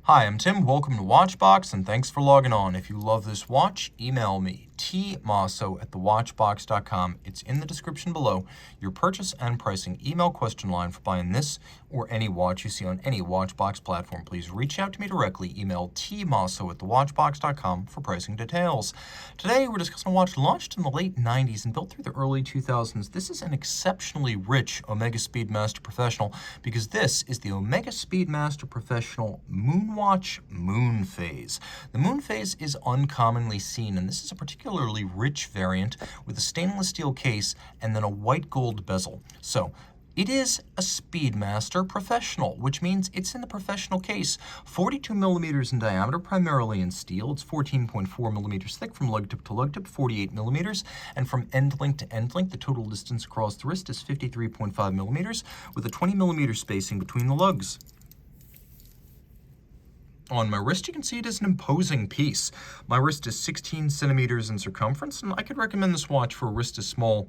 Hi, I'm Tim. Welcome to Watchbox, and thanks for logging on. If you love this watch, email me, tmosso@thewatchbox.com. It's in the description below. Your purchase and pricing email question line for buying this or any watch you see on any Watchbox platform. Please reach out to me directly. Email tmosso@thewatchbox.com for pricing details. Today, we're discussing a watch launched in the late 90s and built through the early 2000s. This is an exceptionally rich Omega Speedmaster Professional because this is the Omega Speedmaster Professional Moonwatch Moonphase. The Moonphase is uncommonly seen, and this is a particularly rich variant with a stainless steel case and then a white gold bezel. So it is a Speedmaster Professional, which means it's in the professional case. 42 millimeters in diameter, primarily in steel. It's 14.4 millimeters thick from lug tip to lug tip, 48 millimeters, and from end link to end link, the total distance across the wrist is 53.5 millimeters, with a 20 millimeter spacing between the lugs. On my wrist, you can see it is an imposing piece. My wrist is 16 centimeters in circumference, and I could recommend this watch for a wrist as small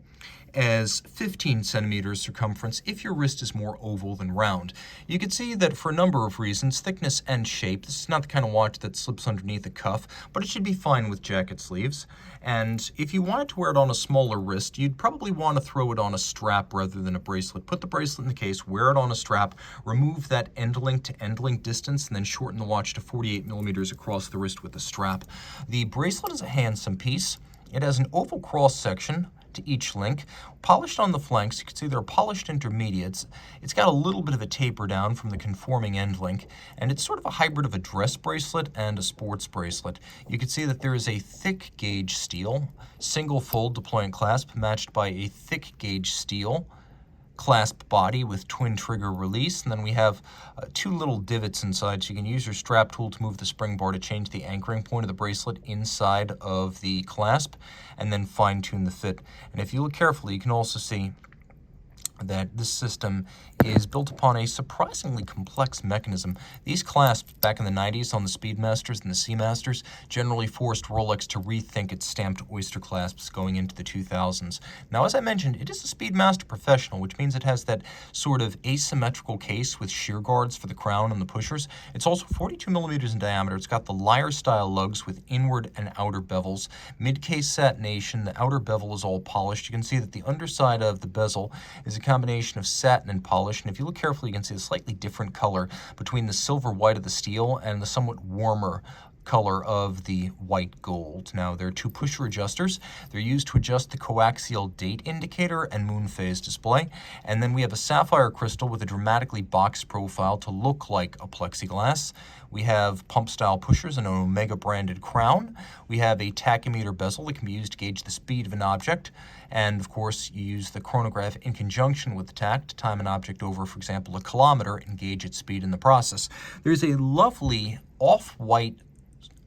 as 15 centimeters circumference if your wrist is more oval than round. You can see that for a number of reasons, thickness and shape, this is not the kind of watch that slips underneath a cuff, but it should be fine with jacket sleeves. And if you wanted to wear it on a smaller wrist, you'd probably want to throw it on a strap rather than a bracelet. Put the bracelet in the case, wear it on a strap, remove that end link to end link distance, and then shorten the watch to 48 millimeters across the wrist with the strap. The bracelet is a handsome piece. It has an oval cross section to each link, polished on the flanks. You can see they're polished intermediates. It's got a little bit of a taper down from the conforming end link, and it's sort of a hybrid of a dress bracelet and a sports bracelet. You can see that there is a thick gauge steel, single fold deployant clasp matched by a thick gauge steel clasp body with twin trigger release, and then we have two little divots inside, so you can use your strap tool to move the spring bar to change the anchoring point of the bracelet inside of the clasp, and then fine tune the fit. And if you look carefully, you can also see that this system is built upon a surprisingly complex mechanism. These clasps back in the 90s on the Speedmasters and the Seamasters generally forced Rolex to rethink its stamped oyster clasps going into the 2000s. Now, as I mentioned, it is a Speedmaster Professional, which means it has that sort of asymmetrical case with shear guards for the crown and the pushers. It's also 42 millimeters in diameter. It's got the lyre-style lugs with inward and outer bevels, mid-case satination. The outer bevel is all polished. You can see that the underside of the bezel is a combination of satin and polish, and if you look carefully, you can see a slightly different color between the silver white of the steel and the somewhat warmer color of the white gold. Now, there are two pusher adjusters. They're used to adjust the coaxial date indicator and Moonphase display. And then we have a sapphire crystal with a dramatically boxed profile to look like a plexiglass. We have pump-style pushers and an Omega branded crown. We have a tachymeter bezel that can be used to gauge the speed of an object. And of course, you use the chronograph in conjunction with the tack to time an object over, for example, a kilometer, and gauge its speed in the process. There's a lovely off-white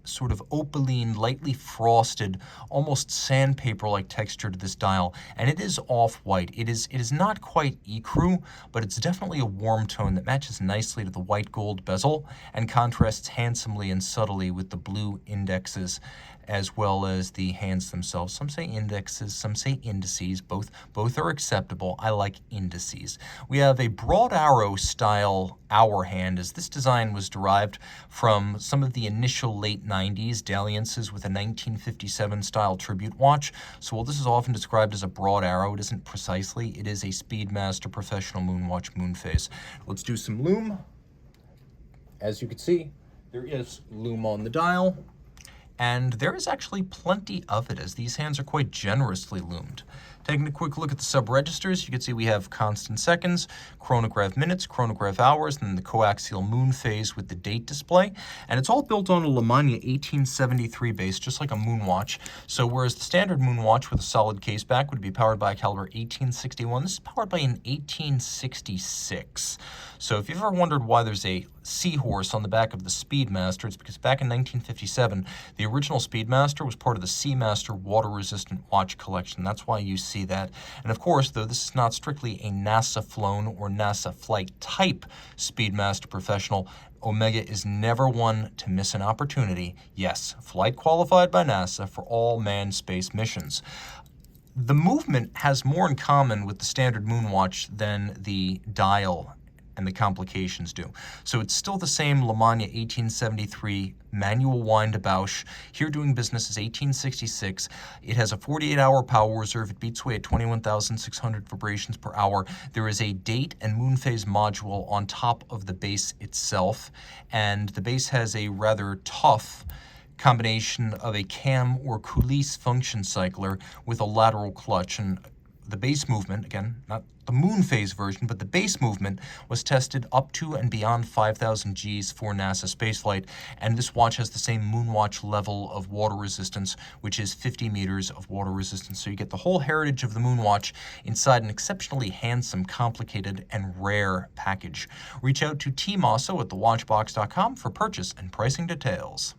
sort of opaline, lightly frosted, almost sandpaper-like texture to this dial, and it is off-white. It is not quite ecru, but it's definitely a warm tone that matches nicely to the white gold bezel and contrasts handsomely and subtly with the blue indexes as well as the hands themselves. Some say indexes, some say indices. Both are acceptable. I like indices. We have a broad arrow style hour hand, as this design was derived from some of the initial late 90s dalliances with a 1957 style tribute watch. So while this is often described as a broad arrow, it isn't precisely. It is a Speedmaster Professional Moonwatch Moonphase. Let's do some lume. As you can see, there is lume on the dial, and there is actually plenty of it, as these hands are quite generously lumed. Taking a quick look at the sub-registers, you can see we have constant seconds, chronograph minutes, chronograph hours, and then the coaxial Moonphase with the date display. And it's all built on a Lemania 1873 base, just like a Moonwatch. So whereas the standard Moonwatch with a solid case back would be powered by a caliber 1861, this is powered by an 1866. So if you've ever wondered why there's a seahorse on the back of the Speedmaster, it's because back in 1957, the original Speedmaster was part of the Seamaster water-resistant watch collection. That's why you see that. And of course, though this is not strictly a NASA-flown or NASA flight type Speedmaster Professional, Omega is never one to miss an opportunity. Yes, flight qualified by NASA for all manned space missions. The movement has more in common with the standard Moonwatch than the dial and the complications do. So it's still the same Lemania 1873 manual wind to Bausch, here doing business is 1866. It has a 48-hour power reserve. It beats away at 21,600 vibrations per hour. There is a date and Moonphase module on top of the base itself, and the base has a rather tough combination of a cam or coulisse function cycler with a lateral clutch. And the base movement, again, not the Moonphase version, but the base movement was tested up to and beyond 5,000 Gs for NASA spaceflight, and this watch has the same Moonwatch level of water resistance, which is 50 meters of water resistance. So you get the whole heritage of the Moonwatch inside an exceptionally handsome, complicated, and rare package. Reach out to Team Mosso at thewatchbox.com for purchase and pricing details.